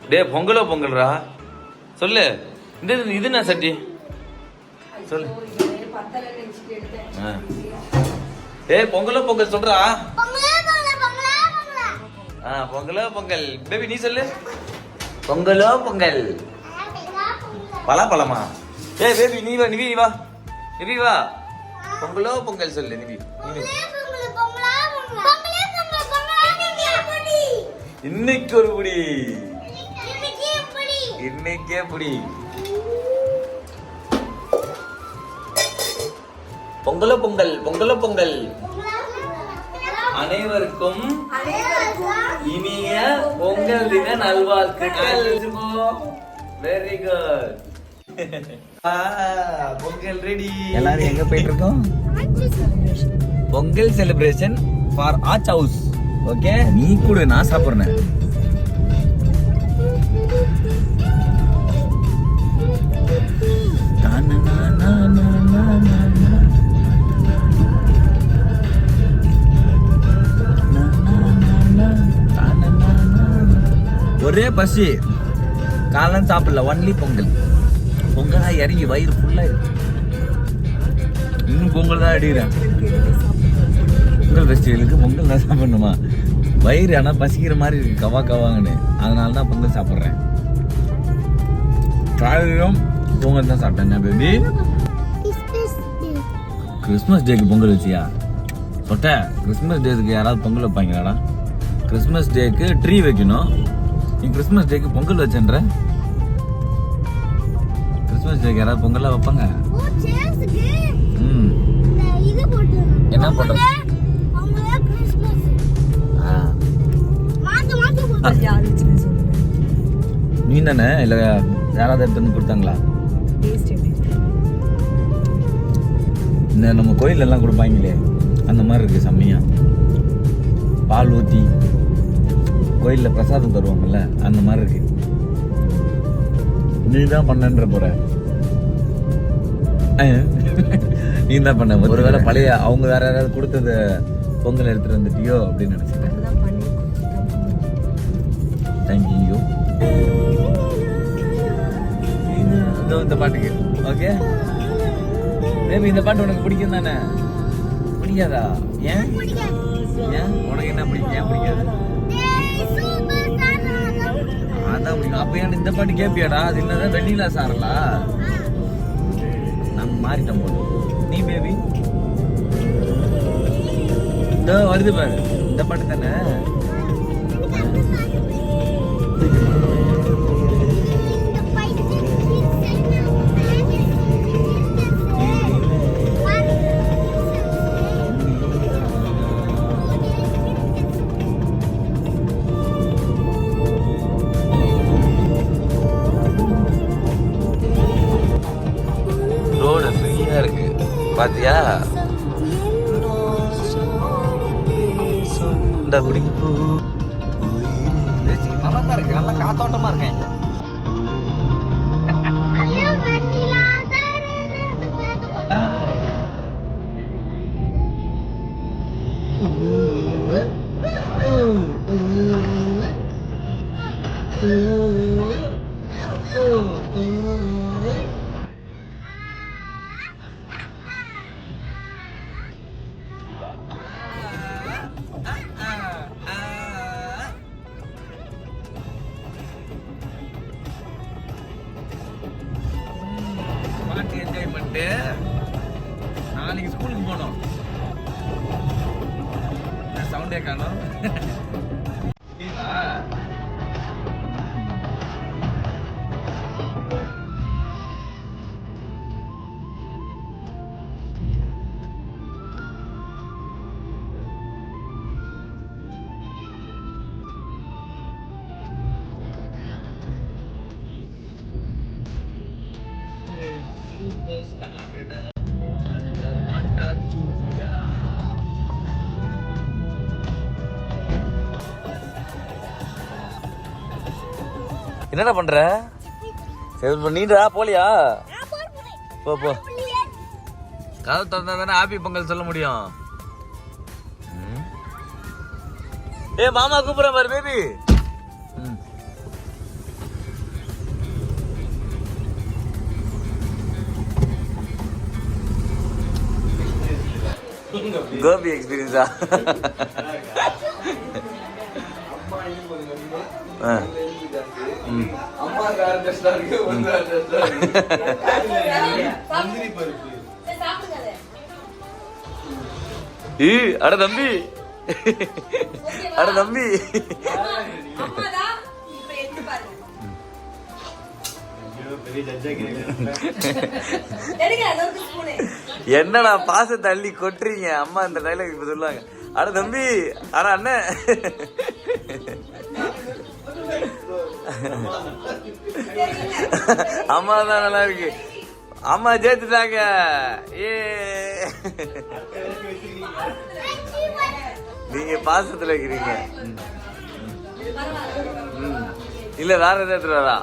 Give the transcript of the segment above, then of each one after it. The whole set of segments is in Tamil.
டே பொங்கலோ பொங்கல்ரா சொல்லு. இந்த இது என்ன சட்டி சொல்லு. டேய் பொங்கலோ பொங்கல் சொல்றா. பொங்கலோ பொங்கல். பேபி நீ சொல்லு. பொங்கலோ பொங்கல். பலாப்பழமா? ஏய் பேபி நீ வா நிவி வா. நிவி வா. பொங்கலோ பொங்கல் சொல்லு நிவி. இன்னைக்கு ஒரு புடி. இன்னைக்கே புடி. பொங்கலோ பொங்கல். பொங்கலோ பொங்கல். அனைவருக்கும் இனிய பொங்கல் தின நல்வாழ்த்துக்கள். Very good. பொங்கல் ரெடி. எல்லாரும் எங்க போயிட்டு இருக்கோம்? பொங்கல் செலிப்ரேஷன் ஃபார் ஆச் ஹவுஸ். ஓகே நீ கூட நான் சாப்பிடுறேன். ஒரே பசி. காலம் சாப்பிடல, ஒன்லி பொங்கல். பொங்கலா இறங்கி வயிறு ஃபுல்லா இருக்கு. இன்னும் பொங்கல் தான் அடிக்கிறேன். பொங்கல் ஃபெஸ்டிவலுக்கு பொங்கல் தான் சாப்பிடணுமா? வயிறு ஆனால் பசிக்கிற மாதிரி இருக்கு, கவா கவாங்கன்னு. அதனால தான் பொங்கல் சாப்பிட்றேன். காலையிலும் பொங்கல் தான் சாப்பிட்டேன். பேபி கிறிஸ்மஸ் டேக்கு பொங்கல் வச்சியா? சொட்ட கிறிஸ்மஸ் டேக்கு யாராவது பொங்கல் வைப்பாங்களாடா? கிறிஸ்மஸ் டேக்கு ட்ரீ வைக்கணும். நீ கிறிஸ்மஸ் டேக்கு பொங்கல் வச்சேன்ற. கிறிஸ்மஸ் டேக்கு யாராவது பொங்கல்லாம் வைப்பாங்க? என்ன போட்டோம்? நீ தானே இல்ல யாராவது எடுத்துன்னு கொடுத்தாங்களா? இந்த நம்ம கோயில் எல்லாம் கொடுப்பாங்களே அந்த மாதிரி இருக்கு. செம்மையா பால் ஊத்தி கோயில்ல பிரசாதம் தருவாங்கல்ல அந்த மாதிரி இருக்கு. நீ தான் பண்ணன்ற போற. நீ தான் பண்ண. ஒருவேளை பழைய அவங்க வேற யாராவது கொடுத்தத பொங்கல் எடுத்துட்டு வந்துட்டியோ அப்படின்னு நினைச்சிட்டேன். தேங்க்யூ. இந்த பாட்டுக்கு ஓகே பேபி. இந்த பாட்டு உனக்கு பிடிக்கும் தானே? பிடிக்காதா? ஏன் ஏன் உனக்கு என்ன பிடிக்கும்? ஏன் பிடிக்காது? அதான் பிடிக்கும். அப்ப ஏன் இந்த பாட்டு கேட்பியாடா? அது என்னதான் வெண்ணிலா சாரலா? நம்ம மாறிட்டோம் போது. நீ பேபி இந்த வருது பாரு. இந்த பாட்டு தானே? பாத்தியா? நல்லா தான் இருக்கு. நல்லா காத்தோட்டமா இருக்கேன். என்ஜாய் பண்ணிட்டு நாளைக்கு ஸ்கூலுக்கு போனோம். சவுண்டே காணோம். என்னடா பண்ற? நீடா போலியா? போ போ. கதவு திறந்தா தானே ஹாப்பி பொங்கல் சொல்ல முடியும். ஏ மாமா கூப்பிடுற பாரு பேபி. கோபி எக்ஸ்பீரியன்ஸா? அட தம்பி, அட தம்பி, என்னடா பாசத்தை அள்ளி கொட்டுறீங்க? அம்மா இந்த டைலாக் இப்ப சொல்லுவாங்க. அட தம்பி, அட அண்ணன். அம்மா தான் நல்லா இருக்கு. அம்மா ஜெயிச்சுட்டாங்க. ஏ நீங்க பாசத்துல இருக்கிறீங்க. இல்ல வேற ஏதாவது வரா?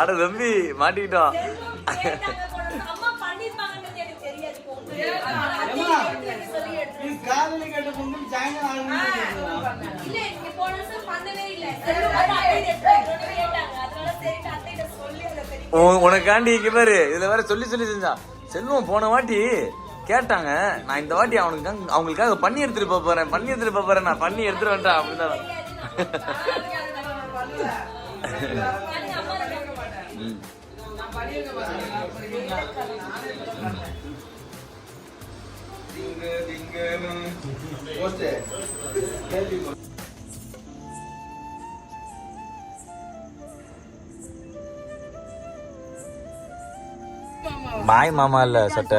அட தம்பி மாட்டிக்கிட்டோம். உனக்காண்டி இங்க பாரு, இதுல வேற சொல்லி சொல்லி செஞ்சா. செல்வம் போன வாட்டி கேட்டாங்க, நான் இந்த வாட்டி அவங்களுக்காக பண்ணி எடுத்துட்டு போறேன், நான் பண்ணி எடுத்துட்டு வந்துட்டேன் அப்படிதான். பாய் மாமா இல்ல சட்ட,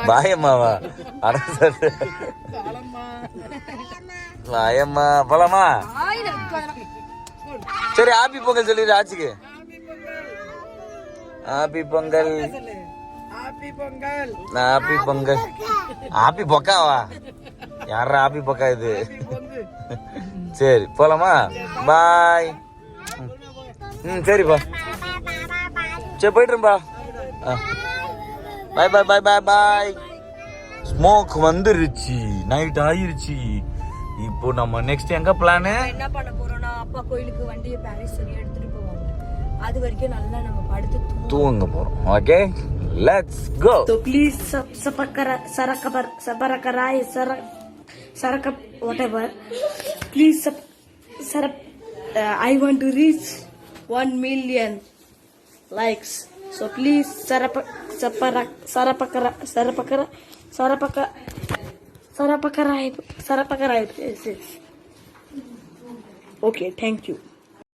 பாயம்மாவா? அட சட்ட பாயம்மா. போலாமா? சரி, ஹாப்பி பொங்கல் சொல்லிடு ஆச்சுக்கு. Happy Pongal, happy Pongal. Happy பொக்காவா? யாரா ஹாப்பி பொக்கா இது? சரி போலாமா? பாய். சரிப்பா, சரி போயிட்டுருப்பா. பாய் பாய் பாய் பாய் பாய். ஸ்மோக் வந்துருச்சு, நைட் ஆயிருச்சு. இப்போ நம்ம நெக்ஸ்ட் எங்க பிளான் என்ன பண்ண போறோம்னா, அப்பா கோயிலுக்கு வண்டியை பாரிஸ் சொல்லி எடுத்துட்டு போவாங்க. அது வரைக்கும் நல்லா நம்ம படுத்து தூங்க போறோம். Okay, let's go. So please saraka whatever, please I want to reach 1 million likes. So please sarapakara. Okay, thank you.